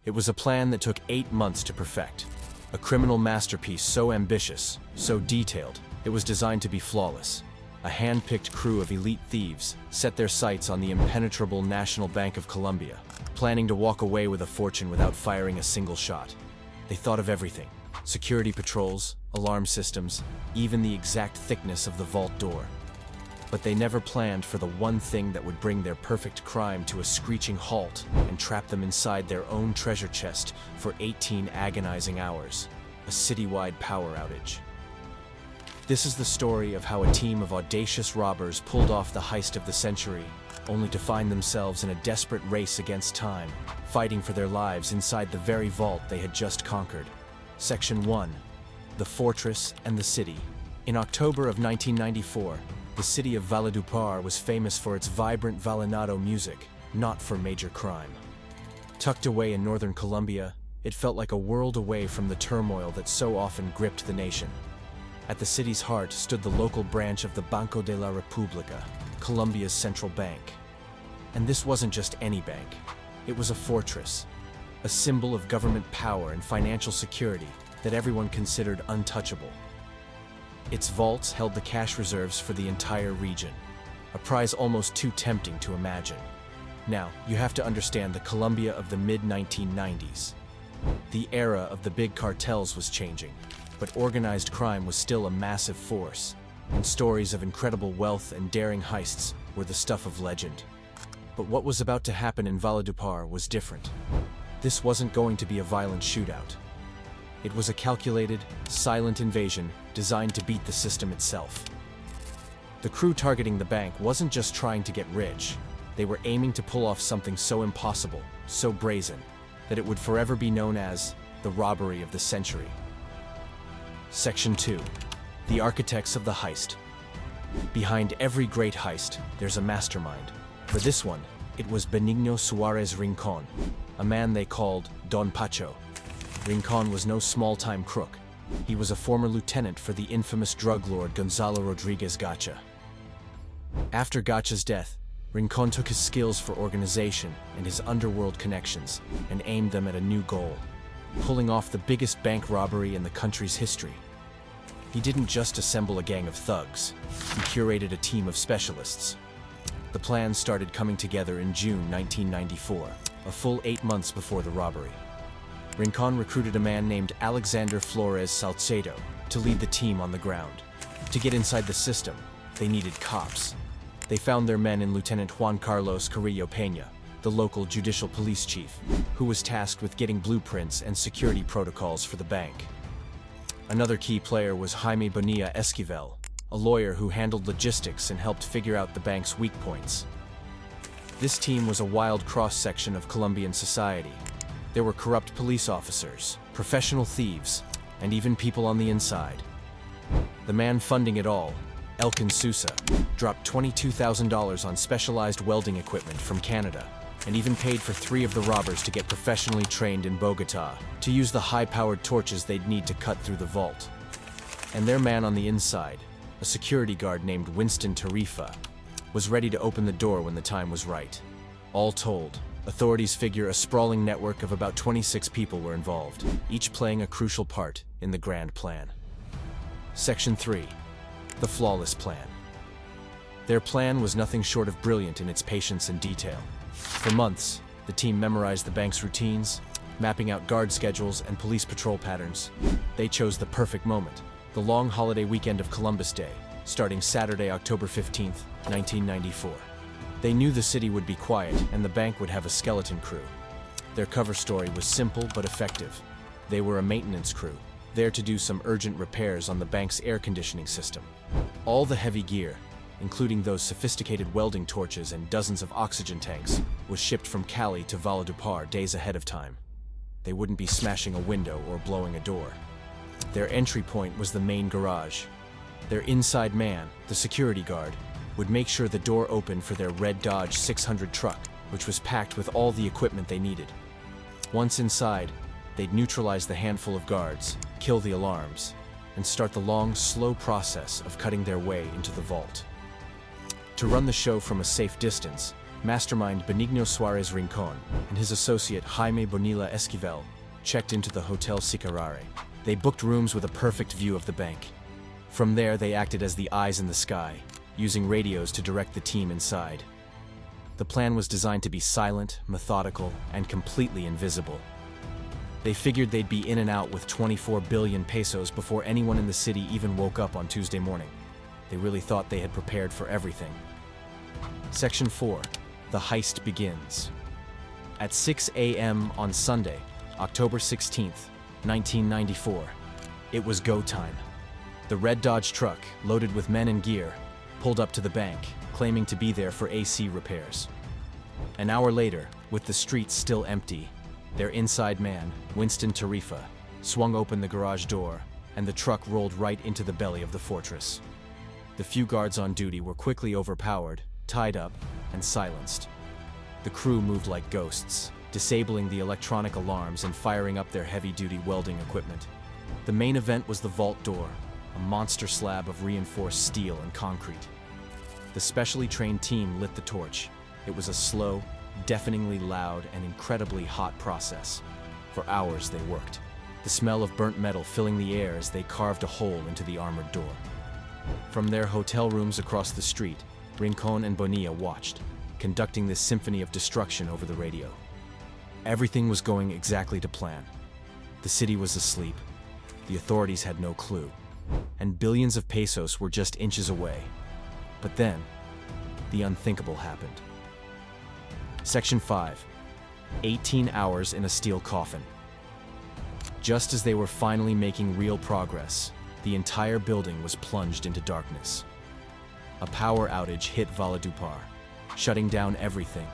It was a plan that took 8 months to perfect. A criminal masterpiece so ambitious, so detailed, it was designed to be flawless. A hand-picked crew of elite thieves set their sights on the impenetrable National Bank of Colombia, planning to walk away with a fortune without firing a single shot. They thought of everything: security patrols, alarm systems, even the exact thickness of the vault door. But they never planned for the one thing that would bring their perfect crime to a screeching halt and trap them inside their own treasure chest for 18 agonizing hours: a citywide power outage. This is the story of how a team of audacious robbers pulled off the heist of the century, only to find themselves in a desperate race against time, fighting for their lives inside the very vault they had just conquered. Section 1. The Fortress and the City. In October of 1994, the city of Valledupar was famous for its vibrant vallenato music, not for major crime. Tucked away in northern Colombia, it felt like a world away from the turmoil that so often gripped the nation. At the city's heart stood the local branch of the Banco de la República, Colombia's central bank. And this wasn't just any bank. It was a fortress, a symbol of government power and financial security that everyone considered untouchable. Its vaults held the cash reserves for the entire region, a prize almost too tempting to imagine. Now, you have to understand the Colombia of the mid-1990s. The era of the big cartels was changing, but organized crime was still a massive force, and stories of incredible wealth and daring heists were the stuff of legend. But what was about to happen in Valledupar was different. This wasn't going to be a violent shootout. It was a calculated, silent invasion designed to beat the system itself. The crew targeting the bank wasn't just trying to get rich. They were aiming to pull off something so impossible, so brazen, that it would forever be known as the robbery of the century. Section 2. The Architects of the Heist. Behind every great heist, there's a mastermind. For this one, it was Benigno Suarez Rincon, a man they called Don Pacho. Rincon was no small-time crook. He was a former lieutenant for the infamous drug lord Gonzalo Rodriguez Gacha. After Gacha's death, Rincon took his skills for organization and his underworld connections and aimed them at a new goal: pulling off the biggest bank robbery in the country's history. He didn't just assemble a gang of thugs, he curated a team of specialists. The plan started coming together in June 1994, a full 8 months before the robbery. Rincon recruited a man named Alexander Flores Salcedo to lead the team on the ground. To get inside the system, they needed cops. They found their men in Lieutenant Juan Carlos Carrillo Peña, the local judicial police chief, who was tasked with getting blueprints and security protocols for the bank. Another key player was Jaime Bonilla Esquivel, a lawyer who handled logistics and helped figure out the bank's weak points. This team was a wild cross-section of Colombian society. There were corrupt police officers, professional thieves, and even people on the inside. The man funding it all, Elkin Sousa, dropped $22,000 on specialized welding equipment from Canada, and even paid for 3 of the robbers to get professionally trained in Bogota to use the high-powered torches they'd need to cut through the vault. And their man on the inside, a security guard named Winston Tarifa, was ready to open the door when the time was right. All told, authorities figure a sprawling network of about 26 people were involved, each playing a crucial part in the grand plan. Section 3. The Flawless Plan. Their plan was nothing short of brilliant in its patience and detail. For months, the team memorized the bank's routines, mapping out guard schedules and police patrol patterns. They chose the perfect moment, the long holiday weekend of Columbus Day, starting Saturday, October 15th, 1994. They knew the city would be quiet and the bank would have a skeleton crew. Their cover story was simple but effective. They were a maintenance crew, there to do some urgent repairs on the bank's air conditioning system. All the heavy gear, including those sophisticated welding torches and dozens of oxygen tanks, was shipped from Cali to Valledupar days ahead of time. They wouldn't be smashing a window or blowing a door. Their entry point was the main garage. Their inside man, the security guard, would make sure the door opened for their red Dodge 600 truck, which was packed with all the equipment they needed. Once inside, they'd neutralize the handful of guards, kill the alarms, and start the long, slow process of cutting their way into the vault. To run the show from a safe distance, mastermind Benigno Suarez Rincon and his associate Jaime Bonilla Esquivel checked into the Hotel Sicarare. They booked rooms with a perfect view of the bank. From there, they acted as the eyes in the sky, using radios to direct the team inside. The plan was designed to be silent, methodical, and completely invisible. They figured they'd be in and out with 24 billion pesos before anyone in the city even woke up on Tuesday morning. They really thought they had prepared for everything. Section 4. The heist begins. At 6 a.m. on Sunday, October 16th, 1994, it was go time. The red Dodge truck, loaded with men and gear, pulled up to the bank, claiming to be there for AC repairs. An hour later, with the streets still empty, their inside man, Winston Tarifa, swung open the garage door, and the truck rolled right into the belly of the fortress. The few guards on duty were quickly overpowered, tied up, and silenced. The crew moved like ghosts, disabling the electronic alarms and firing up their heavy-duty welding equipment. The main event was the vault door, a monster slab of reinforced steel and concrete. The specially trained team lit the torch. It was a slow, deafeningly loud, and incredibly hot process. For hours they worked, the smell of burnt metal filling the air as they carved a hole into the armored door. From their hotel rooms across the street, Rincon and Bonilla watched, conducting this symphony of destruction over the radio. Everything was going exactly to plan. The city was asleep, the authorities had no clue, and billions of pesos were just inches away. But then, the unthinkable happened. Section 5. 18 hours in a steel coffin. Just as they were finally making real progress, the entire building was plunged into darkness. A power outage hit Valledupar, shutting down everything,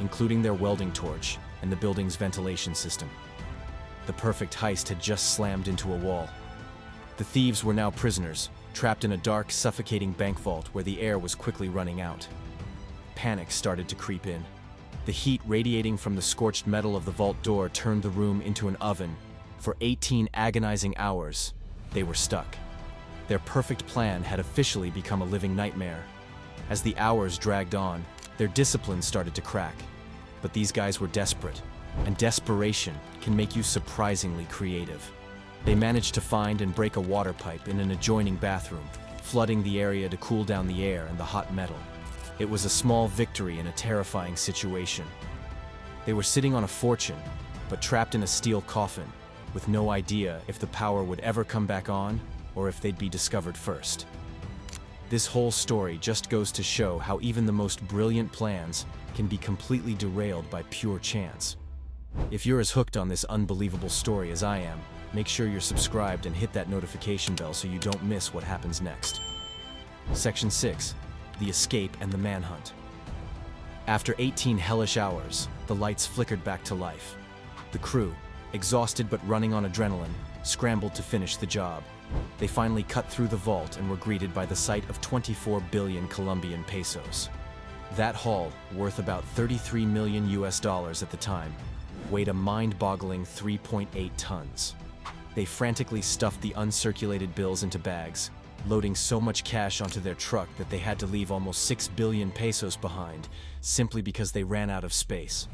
including their welding torch and the building's ventilation system. The perfect heist had just slammed into a wall. The thieves were now prisoners, trapped in a dark, suffocating bank vault where the air was quickly running out. Panic started to creep in. The heat radiating from the scorched metal of the vault door turned the room into an oven. For 18 agonizing hours, they were stuck. Their perfect plan had officially become a living nightmare. As the hours dragged on, their discipline started to crack. But these guys were desperate, and desperation can make you surprisingly creative. They managed to find and break a water pipe in an adjoining bathroom, flooding the area to cool down the air and the hot metal. It was a small victory in a terrifying situation. They were sitting on a fortune, but trapped in a steel coffin, with no idea if the power would ever come back on or if they'd be discovered first. This whole story just goes to show how even the most brilliant plans can be completely derailed by pure chance. If you're as hooked on this unbelievable story as I am, make sure you're subscribed and hit that notification bell so you don't miss what happens next. Section 6. The escape and the manhunt. After 18 hellish hours, the lights flickered back to life. The crew, exhausted but running on adrenaline, scrambled to finish the job. They finally cut through the vault and were greeted by the sight of 24 billion Colombian pesos. That haul, worth about $33 million at the time, weighed a mind-boggling 3.8 tons. They frantically stuffed the uncirculated bills into bags, loading so much cash onto their truck that they had to leave almost 6 billion pesos behind, simply because they ran out of space.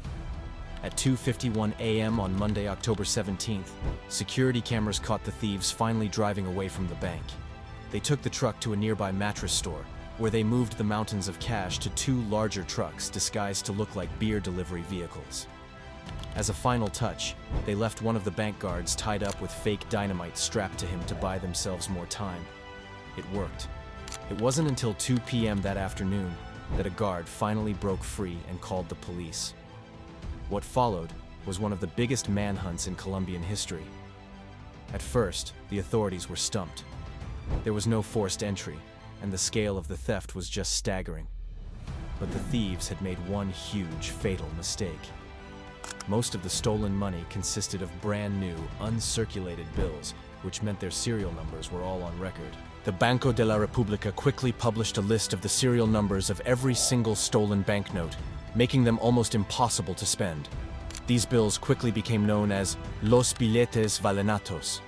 At 2:51 a.m. on Monday, October 17th, security cameras caught the thieves finally driving away from the bank. They took the truck to a nearby mattress store, where they moved the mountains of cash to 2 larger trucks disguised to look like beer delivery vehicles. As a final touch, they left one of the bank guards tied up with fake dynamite strapped to him to buy themselves more time. It worked. It wasn't until 2 p.m. that afternoon that a guard finally broke free and called the police. What followed was one of the biggest manhunts in Colombian history. At first, the authorities were stumped. There was no forced entry, and the scale of the theft was just staggering. But the thieves had made one huge, fatal mistake. Most of the stolen money consisted of brand new, uncirculated bills, which meant their serial numbers were all on record. The Banco de la República quickly published a list of the serial numbers of every single stolen banknote, making them almost impossible to spend. These bills quickly became known as los billetes valenatos.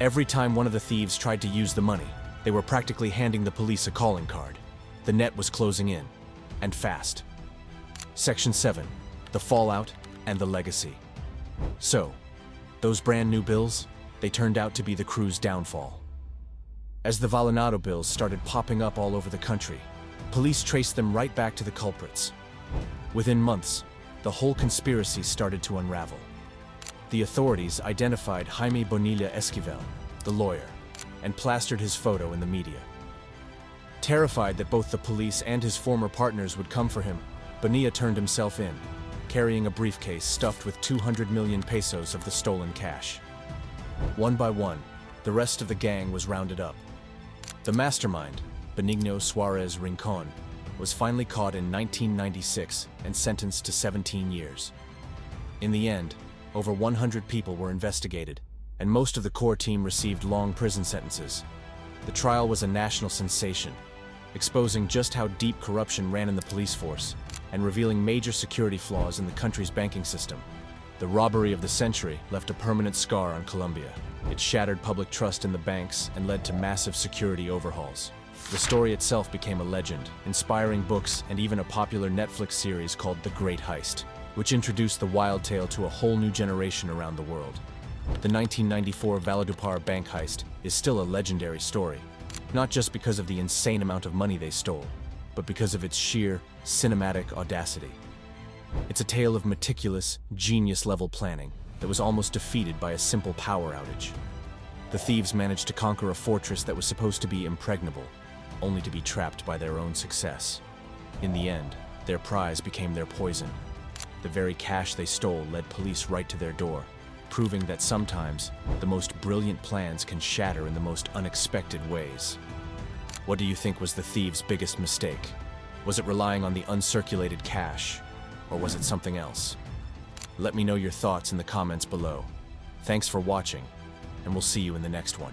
Every time one of the thieves tried to use the money, they were practically handing the police a calling card. The net was closing in, and fast. Section 7. The Fallout and the Legacy. So, those brand new bills, they turned out to be the crew's downfall. As the Vallenado bills started popping up all over the country, police traced them right back to the culprits. Within months, the whole conspiracy started to unravel. The authorities identified Jaime Bonilla Esquivel, the lawyer, and plastered his photo in the media. Terrified that both the police and his former partners would come for him, Bonilla turned himself in, carrying a briefcase stuffed with 200 million pesos of the stolen cash. One by one, the rest of the gang was rounded up. The mastermind, Benigno Suarez Rincon, was finally caught in 1996 and sentenced to 17 years. In the end, over 100 people were investigated, and most of the core team received long prison sentences. The trial was a national sensation, exposing just how deep corruption ran in the police force and revealing major security flaws in the country's banking system. The robbery of the century left a permanent scar on Colombia. It shattered public trust in the banks and led to massive security overhauls. The story itself became a legend, inspiring books and even a popular Netflix series called The Great Heist, which introduced the wild tale to a whole new generation around the world. The 1994 Valledupar bank heist is still a legendary story, not just because of the insane amount of money they stole, but because of its sheer, cinematic audacity. It's a tale of meticulous, genius-level planning that was almost defeated by a simple power outage. The thieves managed to conquer a fortress that was supposed to be impregnable, only to be trapped by their own success. In the end, their prize became their poison. The very cash they stole led police right to their door, proving that sometimes the most brilliant plans can shatter in the most unexpected ways. What do you think was the thieves' biggest mistake? Was it relying on the uncirculated cash, or was it something else? Let me know your thoughts in the comments below. Thanks for watching, and we'll see you in the next one.